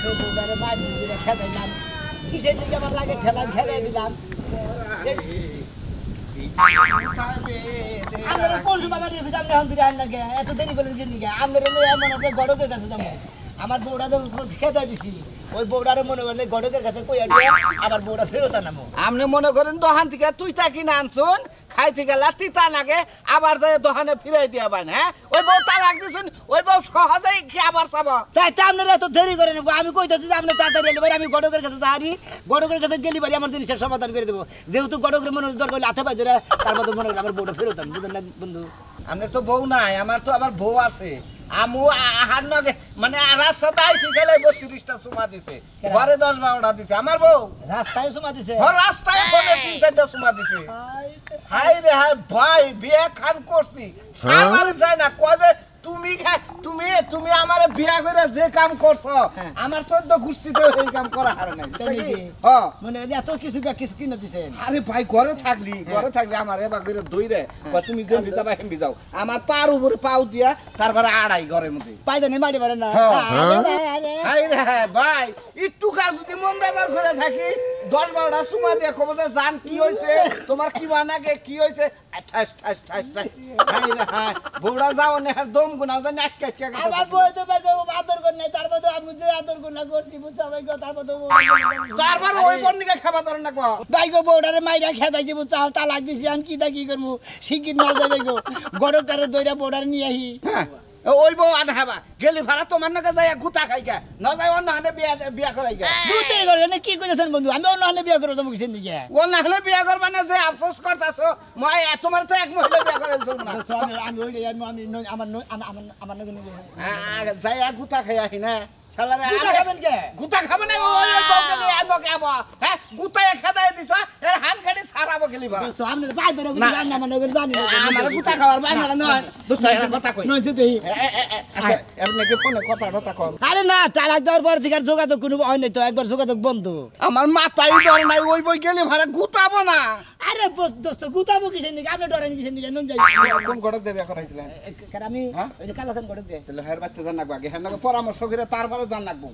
আছে বউটারে মারি দিয়ে খেলাইলাম কিসের দিকে আমার লাগে ঠেলা খেলাই দিলাম আমরা কোন সময় দিয়ে ভিতরে আমরা দিকে আন লাগে এত দেরি করলেন যে নিকে আমরা এমন আছে গড়কের কাছে যাবো আমার বউটা তো খেতে দিছি ওই বউটারে মনে করলে গড়কের কাছে কই আনবে আবার বউটা ফেরত আনামো আপনি মনে করেন দোকান থেকে তুইটা কিনে আনছুন খাইতে গেলা তিতা লাগে আবার যাই দোকানে ফিরাই দিয়া পাই না ওই বউ তালাক দিছুন ওই বউ সহজেই কি আবার চাব তাই তো আপনারা এত দেরি করে নেবো আমি কইতেছি যে আপনি তাড়াতাড়ি এলে ভাই আমি গড়কের কাছে যাই গড়কের কাছে গেলি ভাই আমার জিনিসের সমাধান করে দেবো যেহেতু গড়কের মনে দরকার হলে হাতে পাই ধরে তার মধ্যে মনে হলো আমার বউটা ফেরত আন বুঝলেন না বন্ধু আপনার তো বউ নাই আমার তো আবার বউ আছে আমু আহার নগে মানে রাস্তাতে আইতে গেলে 32টা সুমা দিছে ঘরে 10-12টা দিছে আমার বউ রাস্তায় সুমা দিছে রাস্তায় ফোনে 3-4টা সুমা দিছে হাই রে হাই ভাই বিয়ে খান করছি আমার যায় না কবে তুমি তুমি আমারে বিয়া করে যে কাম করছো আমার 14 গোষ্ঠীতে এই কাম করা হারে নাই হ্যাঁ মানে এত কিছু কিনে দিছেন আরে ভাই ঘরে থাকলি আমার এবার করে দইরে তুমি যেন যাবা হেম যাও আমার পার উপরে পাও দিয়া তারপরে আড়াই ঘরের মধ্যে পাইদানি মারি পারে না হাই রে ভাই একটু কাজ যদি মন বেজার করে থাকি 10-12টা সুমা দিয়ে খবর জান কি হইছে তোমার কি বানাগে কি হইছে ঠাস ঠাস ঠাস ঠাস হাই রে হাই বউড়া যাও না দম গুনাও জানি আটকে আটকে আমার বউ তো আদর করে নাই তারপর তো আমি যে আদর গুলা করছি বুঝছো ভাই গো তারপর ওই বন্নিকে খাবা ধরে না কো ভাই গো বউডারে মাইরা খেদাইছি বুঝছো তালাক দিছি আমি কি করবো শিগগির না যাবে গো গড়কারে দইরা বউডারে নিয়ে আহি ওই বউ আধা খাবা গেলি ভাড়া তোমার নাকি যাই গুতা খাই গা না যাই অন্য হানে বিয়া করাই গা দুতেই করে না কি কইতেছেন বন্ধু আমি অন্য হানে বিয়া করব তুমি কিসের দিকে অন্য হানে বিয়া করবা না যে আফসোস করতাছো মই তোমার তো এক মহিলা বিয়া করাইছ না আমি ওই আমার নগে যাই গুতা খাই আহি না শালারে গুতা খাবেন কে গুতা খাবে না ওই বউকে নিয়ে আনবো কে আবো হ্যাঁ গুতায় খেদাই দিছ এর হান খালি সারাবো গেলি ভাড়া তো আমি পাই ধরে জানি আমার নগে জানি আমার গুতা খাওয়ার বাইরে না দুটা কথা কই নয় দেই আপনি কি ফোনে কথা কম আরে না তালাক দেওয়ার পর থেকে যোগাযোগ কোনো হয় নাই তো একবার যোগাযোগ বন্ধ আমার মাথায় ধরে নাই ওই বই গেলে ভাড়া গুতাবো না আরে দোস্ত গুতাবো কিসের দিকে আপনি ডরেন কিসের দিকে নুন যাই কোন গড়ক দেবে করাইছিলেন কারণ আমি ওই যে কালাসান গড়ক দে তাহলে হের বাচ্চা জান নাকবা হের নাকি পরামর্শ করে তারপরে জান নাকবো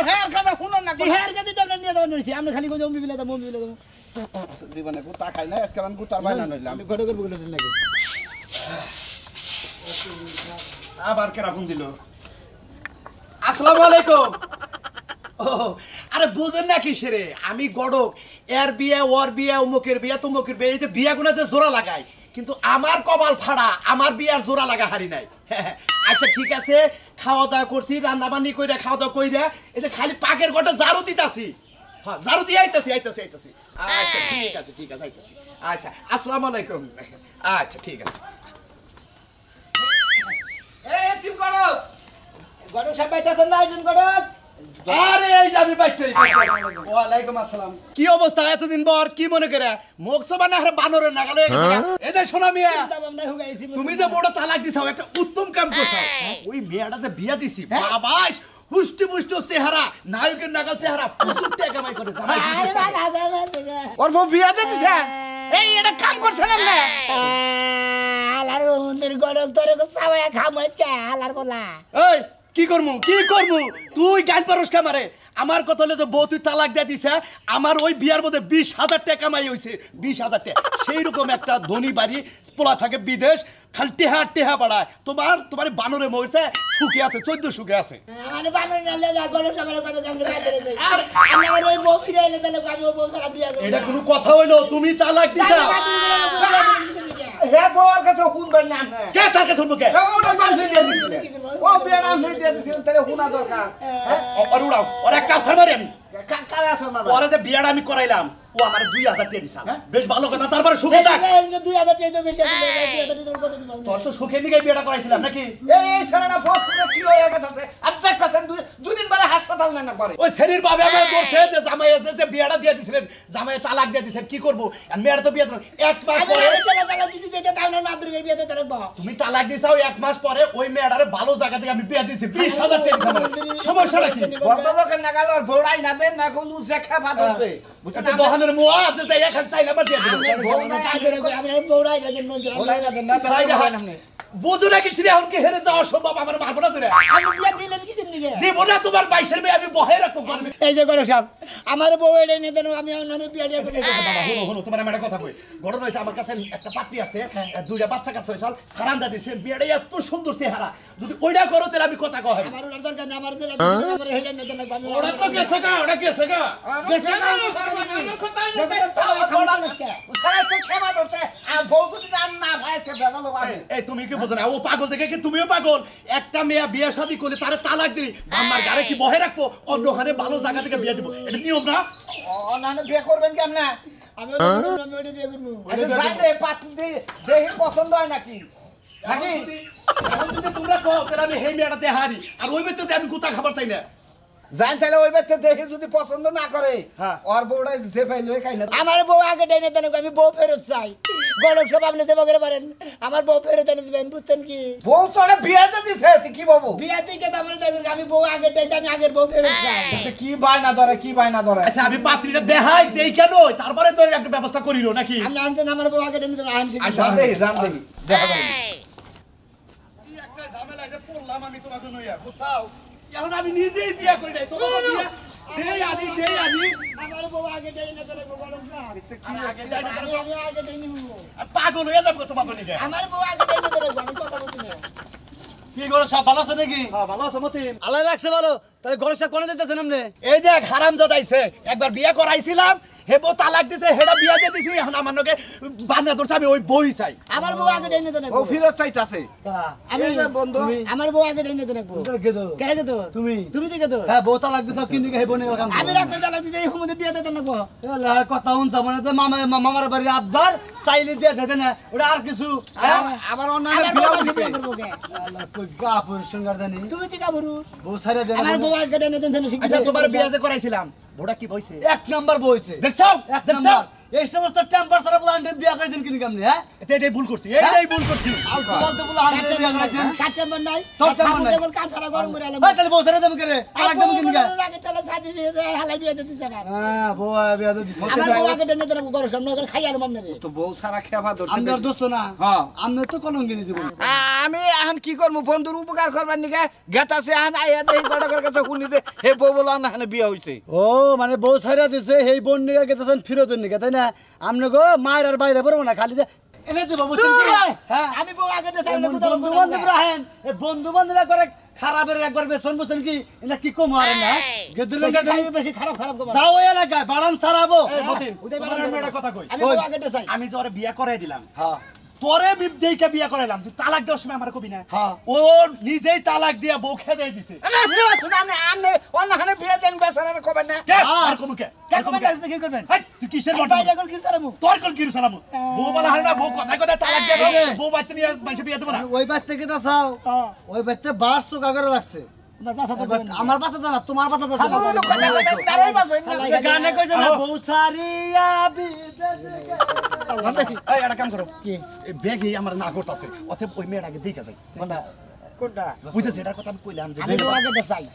হের কথা শুনো না হের কাছে তো আপনি নিয়ে যাবেন ধরেছি আপনি খালি কোন জমি বিলে দাও মমি বিলে দাও জীবনে গুতা খাই না আজকে আমি গুতার বাইনা নইলাম আমি গড়কের বলে দেন নাকি আবার কেরা ফোন দিল আসসালামু আলাইকুম ও আরে বুঝেন না কিসেরে আমি গড়ক এর বিয়ে ওর বিয়ে অমুকের বিয়ে তমুকের বিয়ে এই যে বিয়েগুলো যে জোড়া লাগাই কিন্তু আমার কপাল ফাড়া আমার বিয়ার জোড়া লাগা হারি নাই আচ্ছা ঠিক আছে খাওয়া দাওয়া করছি রান্না বান্নি কইরা খাওয়া দাওয়া কইরা এই যে খালি পাকের গোটা ঝাড়ু দিতাছি হ্যাঁ ঝাড়ু দিয়ে আইতাছি আচ্ছা ঠিক আছে আইতাছি আচ্ছা আসসালামু আলাইকুম আচ্ছা ঠিক আছে এই টিম করো গড়ক সাহেব বাইতাছেন না একজন গড়ক আরে এই যে আমি বাইতে ওয়ালাইকুম আসসালাম কি অবস্থা এতদিন পর কি মনে করে মুখ সবানা আরে বানরের নাগাল হয়ে গেছে এই যে সোনা মিয়া তুমি যে বড় তালাক দিছাও একটা উত্তম কাম করছো ওই মেয়েটা যে বিয়া দিছি বাবা হুষ্টি পুষ্টি চেহারা নায়কের নাগাল চেহারা প্রচুর টাকা কামাই করে ওর বউ বিয়া দিছে এই এটা কাম করছিলাম না আলার মন্দির গড়ক তোরে কো সাওয়া খামস কে আলার বলা এই কি করমু তুই গাল পারস কামারে আমার কথা হলো যে বউ তুই তালাক দিয়ে দিছে আমার ওই বিয়ার মধ্যে 20,000 টাকা কামাই হইছে 20,000 টাকা সেই রকম একটা ধনী বাড়ি পোলা থাকে বিদেশ খালি টেহা বাড়ায় তোমার বানরে মরছে সুখে আছে 14 সুখে আছে মানে বানর নালে যা গড়ক সামনে কথা জানতে পারে আর আমার ওই বউ ফিরে এলে তাহলে আমি বউ সারা বিয়া করব এটা কোনো কথা হইলো তুমি তালাক দিছা হে বউর কাছে শুনবেন না কে তার কাছে শুনবো কে ওটা জান দিয়ে দিছে ও বিয়াটা আমি দিয়ে দিছি তাহলে শুনা দরকার আর উড়াও ওর একটা আছাড় মারি আমি কারে আছে মারবা ওরে যে বিয়াটা আমি করাইলাম ও আমার 2,000 টাকা দিছা বেশ ভালো কথা তারপরে সুখে থাক 2000 টাকা তো বেশি আছে 2000 টাকা কত দিব তোর তো সুখে নিয়ে বিয়াটা করাইছিলাম নাকি এই সারাটা ফসলে কি হয়ে গেছে আপনি কাছেন দুই দিন পরে হাসপাতাল না করে ওই শরীর বাবে আমার বলছে যে জামাই আছে যে বিয়াটা দিয়ে দিছিলেন জামাই তালাক দিয়ে দিছেন কি করব আর মেয়ের তো বিয়ে এক মাস পরে তালাক দিছি যেটা টাউনের মাদুরের বিয়েতে তালাক দাও তুমি তালাক দিছাও এক মাস পরে ওই মেয়েটারে ভালো জায়গা থেকে আমি বিয়ে দিছি 20,000 টাকা দিছি আমার সমস্যাটা কি কত লোকের নাগাল আর বড়াই না দেন না কোন দেখা ভাত আছে বুঝতে দোকানের মোয়া আছে যে এখন চাইলে আমার দিয়ে দিল আমি বউরাই না দেন বড়াই না দেন না পেলাই না হয় না বুঝো নাকি সেরে এখন কি হেরে যাওয়া সম্ভব আমার মারবো না তোরে আমি বিয়া দিলেন কিসের দিকে দেবো না তোমার 22 মেয়ে আমি বহে রাখবো গরমে এই যে গরু সাহেব আমার বউ এলে নিয়ে দেন আমি অন্যনে বিয়া দিয়ে করে দেব বাবা হলো তোমার আমি একটা কথা কই গড় রয়েছে আমার কাছে একটা পাত্রী আছে দুইটা বাচ্চা কাছে হইছাল সারান্দা দিছে বিয়েটা এত সুন্দর চেহারা যদি ওইটা করো তাহলে আমি কথা কই আমার ওর দরকার নেই আমার জেলা আমার হেলে নিয়ে দেন আমি ওরা তো গেছে গা ওটা গেছে গা গেছে গা আমার কথা ক্ষমা করছে আর বউ যদি না ভাইছে বেদালো ভাই এই তুমি কি বুঝো না ও পাগল দেখে কি তুমিও পাগল একটা মেয়ে বিয়ে শাদী করলে তারে তালাক দিলি আমার গারে কি বহে রাখবো অন্যখানে ভালো জায়গা থেকে বিয়ে দিব এটা নিয়ম না অনানে বিয়ে করবেন কেমন আমি ওটা বিয়ে করব আচ্ছা যাই দে পাত্র দেখি পছন্দ হয় নাকি নাকি এখন যদি তোমরা কও তাহলে আমি হেই মেয়েটা দেহারি আর ওই বেতে যে আমি গুতা খাবার চাই না জান তাহলে ওই ব্যক্তি দেখে যদি পছন্দ না করে হ্যাঁ। ওর বউটা যে পাইলো খাই না আমার বউ আগে ডাইনে দেন আমি বউ ফেরত চাই গরম সব আপনি সেবা করে পারেন আমার বউ ফেরত এনে দিবেন বুঝছেন কি বউ তোরে বিয়েতে দিছে তুই কি বাবু বিয়া থেকে তারপরে যাই আমি বউ আগে ডাইছি আমি আগের বউ ফেরত চাই কি বায়না ধরে কি বায়না ধরে আচ্ছা আমি পাত্রীটা দেখাই দেই কেন তারপরে তো একটা ব্যবস্থা করিলো নাকি আমি আনছেন আমার বউ আগে ডাইনে দেন আনছি আচ্ছা। জান দেখি দেখা যাবে এই একটা ঝামেলা যে পড়লাম আমি তোমাকে নইয়া বুঝছাও এখন আমি নিজেই বিয়ে করি নাই তোমাকে বিয়ে দেই আনি আমার বউ আগে ডাইনে দেন গরম সাহেব কি আগে দেয় না তার আমি আগে ডাইনে নিব পাগল হয়ে যাবো তোমাকে নিকে আমার বউ আগে ডাইনে দেন আমি কথা বলছি না কি গরু সব ভালো আছে নাকি হ্যাঁ ভালো আছো মতি আল্লাহ রাখছে ভালো তাহলে গরু সব কোনে যেতেছেন আপনি এই যে হারাম জাদাইছে একবার বিয়ে করাইছিলাম হে বউ তালাক দিছে হেডা বিয়ে দিয়ে দিছি এখন আমার নকে বান্ধা ধরছে আমি ওই বই চাই আমার বউ আগে ডাইনে দেন ও ফিরত চাইতাছে আমি এই যে বন্ধু আমার বউ আগে ডাইনে দেন কেন কে তো তুমি তুমি দিকে তো হ্যাঁ বউতা লাগতেছ কিন দিকে হে বনে ওখান আমি রাখতে জানা দিতে এই হুমতে বিয়ে দেন না আল্লাহর কথা উনছা মানে তো মামার বাড়ির আবদার চাইলে দিয়ে দেন না ওটা আর কিছু আবার অন্য আমার বউ বিয়ে আগে দিছে বিয়ে করবো কে আল্লাহ কই গাপুর সঙ্গার জানি তুমি দিকা বরু বউ ছাড়ে দেন আমার বউ আগে ডাইনে দেন শিখে আচ্ছা তোমার বিয়ে যে করাইছিলাম বউটা কি বইছে এক নাম্বার বইছে দেখছো এক দেখছো নাম্বার এই সমস্ত টেম্পার সারা প্লান্টে বিয়া করেছেন কিনি কেমনে হ্যাঁ এটাই ভুল করছি এইটাই ভুল করছি বলতে বলে আনতে বিয়া করেছেন কাটতে নাই তোর তেমন নাই। যখন কান সারা গরম করে আলাম ভাই তাহলে বউ ছাড়ে দেব করে তালাক দেব কিনি কা আগে চলে সাথে হালাই বিয়ে দিতে না হ্যাঁ বউ বিয়া দিছে আমার বউ আগে ডাইনে দেন গরম সামনে করে খাই আর মামনে রে তো বউ সারা খেবা ধরছে আমনের দোস্ত না হ্যাঁ। আমনের তো কলঙ্গিনী জীবন আমি এখন কি করবো বন্ধুর উপকার করবার নিকে গেতাছে এখন আইয়া দেই গড়কের কাছে শুনিতে হে বউ বলা না এখানে বিয়ে হইছে ও মানে বউ ছাইরা দিছে সেই বোন নিগা গেতেছেন ফিরতের নিগা তাই না আমনে গো মায়ের আর বাইরে পড়বো না খালি যে এনে দেব বুঝছেন কি? হ্যাঁ আমি বউ আগে ডাইনে বন্ধু বান্ধব রাহেন এই বন্ধু বান্ধব করে খারাপের একবার বেসন বুঝছেন কি এটা কি কম হারেন না গেদুল বেশি খারাপ খারাপ গো যাও এই এলাকায় বাড়ান সারাবো এই মতিন উদয় তোমার বাড়ান আমি একটা কথা কই আমি বউ আগে ডাইছি আমি যে ওরে বিয়ে করাই দিলাম হ্যাঁ তোরে দেইকা বিয়ে করাইলাম তুই তালাক দেওয়ার সময় আমার কবি না হ্যাঁ। ও নিজেই তালাক দিয়া বউ খেয়ে দিছে অন্যখানে বিয়ে দেন বেসারা করবেন না কে আর কোন কে কে কোন কে কি করবেন হেই, তুই কিসের বাইরে বর্তমান এখন কি সারামু তোর কোন কিরু সালাম বউ বলা হয় না বউ কথায় কথায় তালাক দিয়ে দেবে বউ বাইতে নিয়ে মাইসে বিয়ে দেবো না ওই বাচ্চা কি তা চাও হ্যাঁ। ওই বাচ্চা বাস তো কাগরে রাখছে আমার পাছা তো আমার বাচ্চা না তোমার বাচ্চা তো গানে কইছে না বউ সারিয়া বিদেশে এই একটা কাম করো কি এই ব্যাগে আমার না করতেছে অতএব ওই মেয়ের আগে দেখা যায় কোনটা কোনটা বুঝতে যেটার কথা আমি কইলাম যে আমি বউ আগে ডাইছি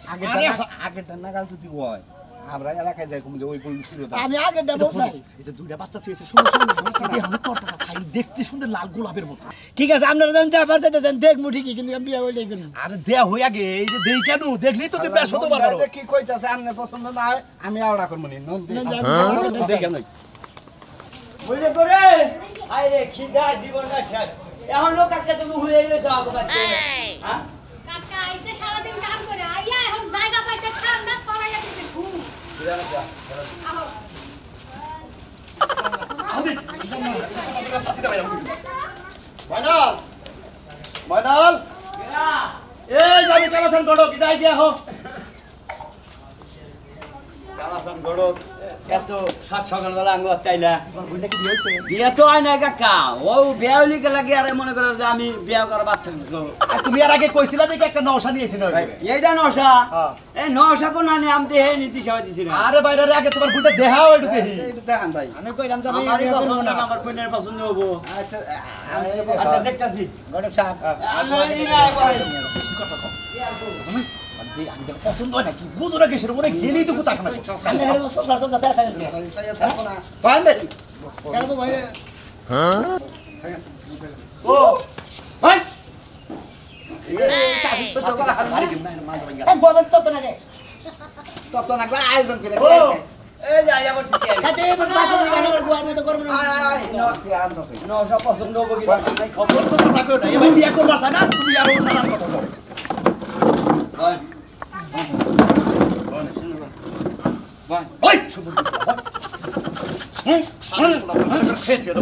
আগের নাগাল যদি হয় আমরা এলাকায় যাই কমে ওই বই শুরু আমি আগে ডাবো চাই এই যে দুইটা বাচ্চা থুয়েছে সুন্দর সুন্দর বিয়ে আমি করতে খাই দেখতে সুন্দর লাল গোলাপের মতো ঠিক আছে আপনারা জানতে পারছে তো দেখ মুঠি কি কিন্তু আমি বিয়ে হইলে কিন্তু আরে দেয়া হয়ে আগে এই যে দেই কেন দেখলি তো তুই বেশ হতে পারো কি কইতাছে আমনে পছন্দ না হয় আমি আওড়া করব নি দেখে নই বুঝলে করে আরে খিদা জীবনটা শেষ এখনো কাকে তুমি হয়ে গেছো আগবাতে হ্যাঁ কাকা আইসে সারাদিন কাম করে আইয়া এখন জায়গা পাইতে ঠান্ডা ছড়াইয়া দিছে ঘুম আহো আদি সাথে দাও ময়নাল ময়নাল এই যাবি কালাসান গড়ো কিটাই দিয়া হো কালাসান গড়ো এত সাত সকালবেলা আঙ্গ তাইলা বুইনা কি বিয়ে হইছে বিয়া তো আয় না কাকা ও বিয়া হইলে লাগে আরে মনে করে যে আমি বিয়া করার বাচ্চা আর তুমি আর আগে কইছিলা দেখি একটা নওশা নিয়েছিল এইটা নশা হ্যাঁ। এই নশা কোন আনি আমি তো হে নীতি সেবা দিছি না আরে বাইরে আগে তোমার বুইটা দেখাও একটু দেখি একটু দেখান ভাই আমি কইলাম যে আমি আমারই বিয়ে করব পছন্দ না না আমার বোনের পছন্দ হবো আচ্ছা আচ্ছা দেখতাছি গড়ক সাহেব আমি এই না একবার বেশি কথা কম তুমি আমি দেখো পছন্দ হয় নাকি বুঝো না কিসের উপরে গেলেই তো কোথা খানা আমি হেরে বছর সরত দাদা থাকে ভাই দেখি কেন ভাই ও ভাই তো করা মারি দিন না মাছ ভাঙ্গা এই গোবর তো তো নাগে তত না করে আয়োজন করে ও এই যে আইয়া বলছি কাজে এই বাচ্চা গানের গো আমি তো করব না সব পছন্দ হবো কি খবর তো কথা কই না এবার বিয়া করবা না তুমি আর ওর নানার কথা বলো ওই সুবুর খেয়েছে তো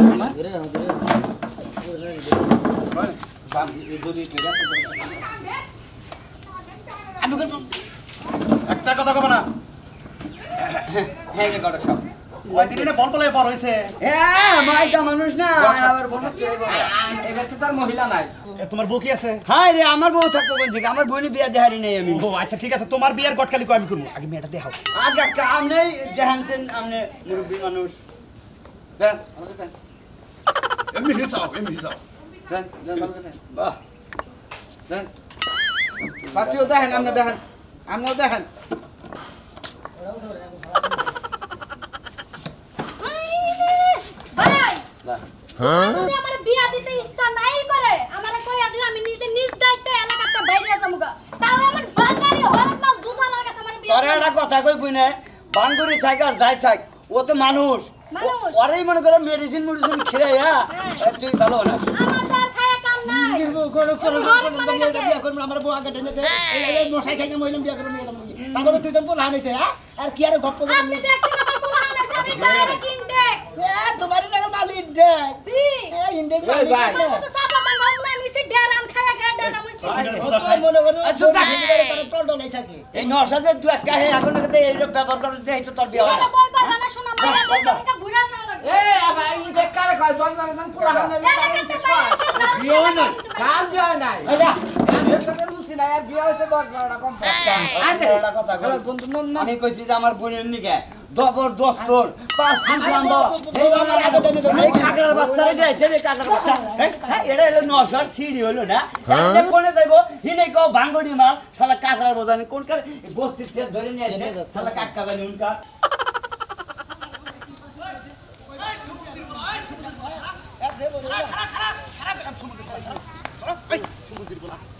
আমি করব একটা কথা কবে না হ্যাঁ কে কটা সব ওই দিনে বল বলে বড় হইছে হ্যাঁ মাইকা মানুষ না আবার বলো কি এবার তো তার মহিলা নাই তোমার বউ কি আছে হাই রে আমার বউ থাকবো কোন থেকে আমার বোনই বিয়া দেহারি নেই আমি ও আচ্ছা ঠিক আছে তোমার বিয়ার গটকালি কো আমি করব আগে মেয়েটা দেখাও আগে কাম নেই জাহানছেন আমনে মুরব্বী মানুষ দেন আমাকে দেন এমনি হিসাব দেন দেন আমাকে দেন বাহ দেন বাকিও দেখেন আপনি দেখেন আপনিও দেখেন ভাই যদি আমার বিয়া দিতে ইচ্ছা নাই করে আমারে কইয়া দিও আমি নিজে নিজ দায়িত্বে এলাকাতে বাইরে যামুগা তাও আমার বাঙালি হরত মাল দুধওয়ালার কাছে আমার বিয়া তোরে একটা কথা কই বুইনে বাঙ্গুরি থাক আর যাই থাক ও তো মানুষ মানুষ। ওরাই মনে করে মেডিসিন খেলাইয়া তুই ভালো না আমার তো আর খায়া কাম নাই করো বিয়া করব আমার বউ আগে টেনে দে এই মশাই খাইকে মহিলা বিয়া করে নিয়ে যাবো তারপরে তুই তো পোলা আনিছে হ্যাঁ আর কি আর গপ্প করে আপনি দেখছেন আমার পোলা হানাছে আমি ডাইরেক্ট ইনটেক তোমার নাকি মালিক দেখ জি এই ইন্ডেক ভাই, মালিক ভাই। দেখ। তো সাপা বাঙ্গা না মিছি ডেরাম খায়া খায়া ডেরাম হইছে মনে করো আচ্ছা, দেখ। তার টল টলাই থাকে এই নশাতে তুই একটা হে এখন নাকি এই ব্যবহার করে দেই তো তোর বিয়া হয় না। বই পাবা না শোনা মারা দেখা ঘুরা না লাগে এ আবার ইনতে কারে কয় দল মান পোলা হানে এলাকাতে বাইরে বিয়ে হয় না। কাম বিয়া নাই এই যা। আমি একসাথে লুচি নাই আর বিয়া হইছে 10-12টা কম আরে একটা কথা কই। আমার বন্ধু নন না আমি কইছি যে আমার বোনের নিকে জবরদস্ত 5 ফুট লম্বা এই আমার আরে কাকড়ার বাচ্চা রে আছে রে কাকড়ার বাচ্চা এটা হলো নশার সিঁড়ি হলো না এটা কোনে যাইবো হিনে কও ভাঙ্গড়ি মাল শালা কাকড়ার বোঝানি কোনকার বস্তির থেকে ধরে নিয়ে আসে শালা কাকড়া জানি উনকা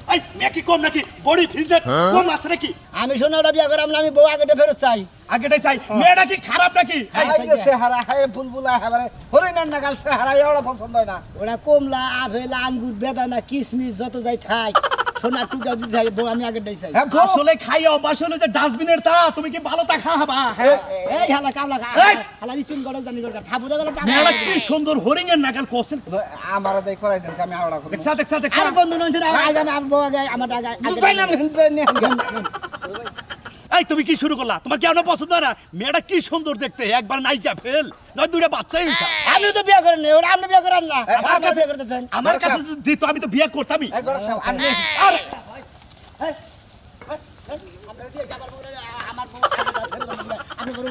এই মেয়ে কি কম নাকি বডি ফিজেট কম আছে নাকি আমি সোনাটা বিয়া করাম না আমি বউ আগেটা ফেরত চাই আগেটাই চাই মেয়েটা কি খারাপ নাকি হাই চেহারা হাই বুলবুলা হাবারে হরিণার নাগাল চেহারা এওড়া পছন্দ হয় না ওরা কমলা আপেল আঙ্গুর বেদানা কিশমিশ যত যাই থাই সোনা টুকা দিতে চাই বউ আমি আগেটাই চাই হ্যাঁ বউ। আসলে খাই অভ্যাস হলো যে ডাস্টবিনের তা তুমি কি ভালো তা খাবা এই হালা কামলা এই! হালা দি তিন গড়ক জানি গড়ক ঠাবু দেগলে মেয়েটা কি সুন্দর হরিঙের নাগাল কোশ্চেন আমার দেই করাই দেন আমি আওড়া করব দেখছা আরে বন্ধু নন আগে আমি বউ আগে আমার আগে বুঝাইলাম এই তুমি কি শুরু করলা তোমার কেন পছন্দ হয় না মেয়েটা কি সুন্দর দেখতে একবার নাইকা ফেল নয় দুইটা বাচ্চাই হইছে আমি তো বিয়া করেন না ওরা আপনি বিয়া করেন না আমার কাছে করতে চান আমার কাছে যদি দিত আমি তো বিয়ে করতামই এই গড়ক সাহেব আমি আরে আমি বড়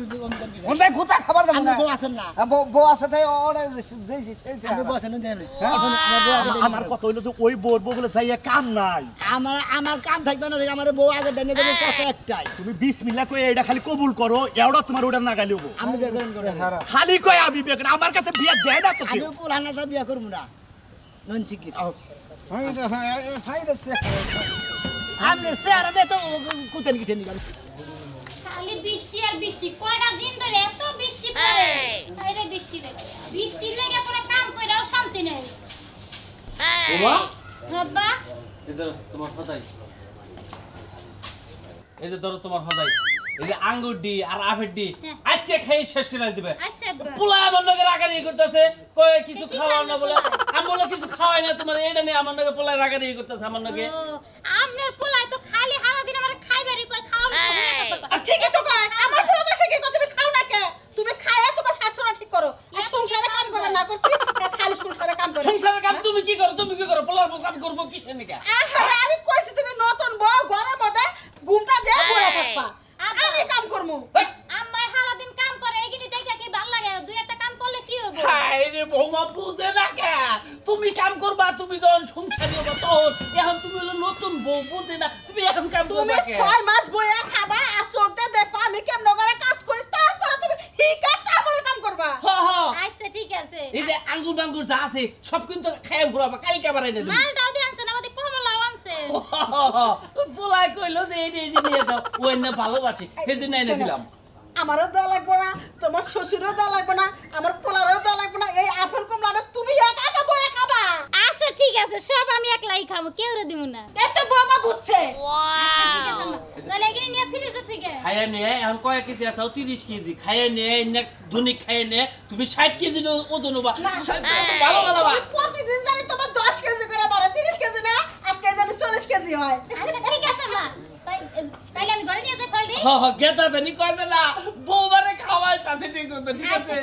ওন্দাই গুতা খাবার দাম না বউ আছেন না বউ আছে তাই ওরে দেইছি সেই আমি বউ আছেন না আমার বউ আগে আমার কথা হইলো যে ওই বউগুলো যাইয়া কাম নাই আমার কাম থাকবে না দেখে আমার বউ আগে টেনে দেবে কত একটাই তুমি বিসমিল্লাহ কই এটা খালি কবুল করো এওড়া তোমার ওটা না গালিও আমি বিয়া করেন করে খালি কই আমি বিয়ে করি আমার কাছে বিয়ে দেয় না তো আমি কেউ পুরানা তো বিয়া করবো না নন চিকির হাই রে আমি স্যার দে তো কুতেন কিতে নিগাল খালি বৃষ্টি আর বৃষ্টি কয়টা দিন ধরে এত বৃষ্টি পড়ে আরে বৃষ্টি রে বৃষ্টি লেগে কোনো কাম কইরাও শান্তি নেই ওমা বাবা এই যে তোমার হদাই এই যে ধরো তোমার হদাই এই যে আঙ্গুর ডি আর আপেল ডি হ্যাঁ। আজকে খেয়ে শেষ করে দিবে আচ্ছা আব্বা। পোলা আমার লগে রাগারি করতেছে কয় কিছু কি খাওয়াও না কারণে বলে পোলা? আমি বলে কিছু খাওয়াই না তোমার এটা নিয়ে আমার লগে পোলা রাগারি করতেছে আমার লগে ও, আপনার পোলাই তো খালি সারা দিন আমার খাইবারই কই খাওয়া না আর ঠিকই তো কয় আমার পুরো দোষে কি কয় তুমি খাও না কে তুমি খায়া তোমার স্বাস্থ্যটা ঠিক করো আর সংসারে কাম করে না করছি আর খালি সংসারে কাম করে সংসারের কাম তুমি কি করো পোলার কাম করবো কিসের নিকে আরে আমি কইছি তুমি নতুন বউ ঘরের মধ্যে ঘুমটা দিয়ে বসে থাকবা আমি কাম করমু আম্মা সারা দিন কাম করে এইগিনি দেখে কি ভালো লাগে দুই একটা কাম করলে কি হবে হাই রে বৌমা বুঝে না কে তুমি কাম করবা তুমি যখন সংসারী হবা তখন এখন তুমি হলো নতুন বউ বুঝে না তুমি এখন কাম তুমি করবা কে 6 মাস বইয়া খাবা আর চোখ দিয়ে দেখবা আমি কেমন করে কাজ করি তারপরে তুমি হিকা তারপরে কাম করবা হ হ আচ্ছা ঠিক আছে এই যে আঙ্গুর বাঙ্গুর যা আছে সব কিন্তু খাই ঘুরাবা কালকে আবার এনে দেবো মালটাও দিয়ে আনছেন আমাদের কমলাও আনছেন পোলাই কইলো যে এই নিয়ে দাও ওই না ভালোবাসি সেদিন এনে দিলাম আমারও দেওয়া লাগবে না তোমার শ্বশুরও দেওয়া লাগবে না আমার পোলারও দেওয়া লাগবে না এই আপেল কমলাটা তুমি একা একা বয়ে খাবা আচ্ছা ঠিক আছে সব আমি একলাই খাবো কেউ রে দিব না এই তো বৌমা বুঝছে আচ্ছা ঠিক আছে মা তাহলে এখানে নিয়ে ফ্রিজে থেকে খাইয়ে নিয়ে এখন কয় কেজি আছে 30 কেজি খাইয়ে নিয়ে দুনি খাইয়ে নিয়ে তুমি 60 কেজি ওজন হবা ভালো ভালো প্রতিদিন জানি তোমার 10 কেজি করে বাড়ে 30 কেজি না আজকে জানি 40 কেজি হয় আচ্ছা ঠিক আছে মা তাইলে আমি ঘরে নিয়ে যাই ফল দিই হ্যাঁ গেতা দেনি কয় দে না বউবারে খাওয়াই সাথে ঠিক করতে ঠিক আছে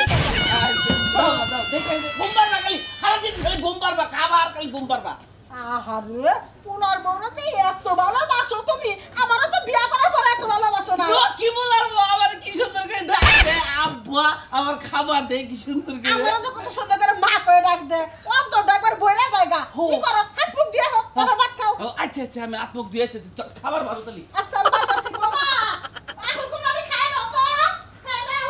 ঘুমবার না খালি সারাদিন খালি ঘুমবার বা খাবার খালি ঘুমবার বা আহারে পুনার বউরা যে এত ভালোবাসো তুমি আমারও তো বিয়া করার পর এত ভালোবাসো না কি বলার আমার কি সুন্দর করে ডাকছে আব্বা আমার খাবার দে কি সুন্দর করে আমারও তো কত সুন্দর করে মা কয়ে ডাক দে অত ডাকবার বইরা জায়গা কি করো হাত মুখ দিয়ে হোক তোমরা ভাত খাও আচ্ছা আচ্ছা আমি আত্মক দিয়েছি খাবার ভালো তালি আসসালামু আলাইকুম বাবা এখন কোনটা খাই নাও তো খাই নাও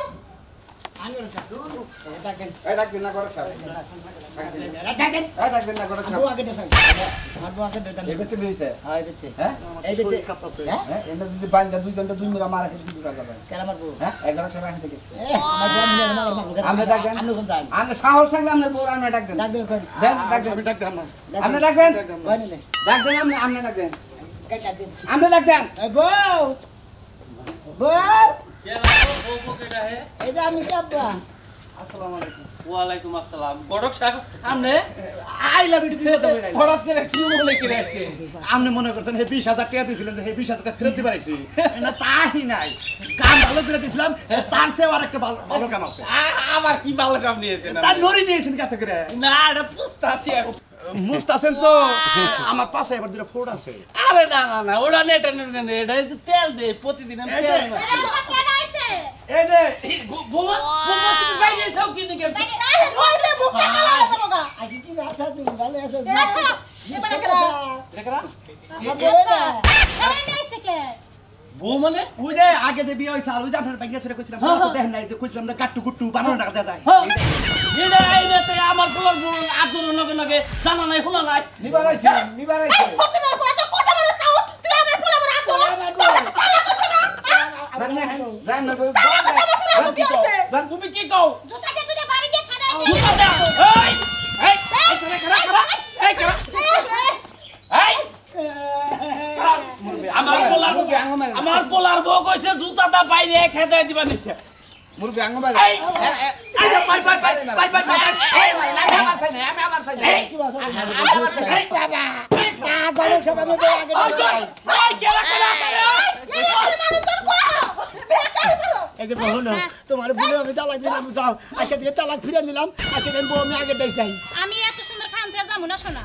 এই ডাক দিন না করে খাও এই ডাক দিন না করে খাও এবেতে বেইছে হ্যাঁ এই বেতে খাতাছে হ্যাঁ এটা যদি বান্দা দুইজনটা দুই মিরা মারা খেতে দিবা যাবে কেরা মারবো হ্যাঁ 11 টাকা আনতে থেকে আমার বউ মারবো আমরা ডাক দেন আপনি কোন যান আমরা সাহস থাকলে আমরা বড় আমরা ডাক দেন ডাক দিন কোন দেন ডাক দেন আমি ডাক দিলাম না আমরা ডাক দেন কোন নে ডাক দেন আমরা ডাক দেন ডাক দিন আমরা ডাক দেন এই বউ বউ কেরা বউ বউ কেডা হে এই যে আমি কাব্বা আসসালামু আলাইকুম ওয়ালাইকুম আসসালাম গড়ক সাহেব আপনি আই লাভ ইউ বিপদ হয়ে গেল হঠাৎ করে কি বলে কি রাখছে আপনি মনে করছেন হে 20000 টাকা দিয়েছিলেন যে হে 20000 টাকা ফেরত দিতে পারছি না তাই নাই কাম ভালো করে দিয়েছিলাম তার চেয়ে আরেকটা ভালো কাম আছে আবার কি ভালো কাম নিয়েছেন তাই নরি নিয়েছেন কাছে করে না এটা পুস্তাছি মুস্তাছেন তো আমার পাশে এবার দুটো ফোর্ড আছে আরে না না না ওটা নেটা এটা তেল দে প্রতিদিন আমি এই যে, তেল না কেন আইছে এই যে বোমা বোমা তুমি বাইরে যাও কি নাকি এই রইতে মুখে কালা হয়ে যাবো গা আগে কি ভাষা তুমি ভালো আছো এবারে কেলা দেখরা আমার বউ না কেন আইছে কে বউ মানে ওই যে আগে যে বিয়ে হয়েছে আর ওই যে আপনার ব্যাংকে ছেড়ে কইছিলাম তো দেখেন নাই যে কইছিলাম না কাট্টু কুট্টু 12 টাকা দেওয়া যায় এটা আইনাতে আমার পোলার বউ আদর নগে নগে জানা নাই শোনা নাই নিবারাইছে প্রতিদিনের পর তো কত বড় সাহস তুই আমার পোলা আমার হাত ধরে তোর কালা কইছ না জান না তুমি কি কও জুতাকে তুই বাড়ি দিয়ে খানা জুতা দাও এই এই করা এই আমার পোলার বউ কইছে জুতাটা বাইরে খেতে দিবা নিছে মুরগি আঙ্গ বাইরে এই যে বাই আমি আমার সাইনে কি ভাষা এই বাবা না গলে সব আমি বউ আগে এই কেলা কেলা করে এই যে বউ না তোমার বলে আমি তালাক দিলাম যাও আজকে দিয়ে তালাক ফিরে নিলাম আজকে আমি বউ আমি আগে দেই যাই আমি এত সুন্দর খান থেকে যাবো না শোনা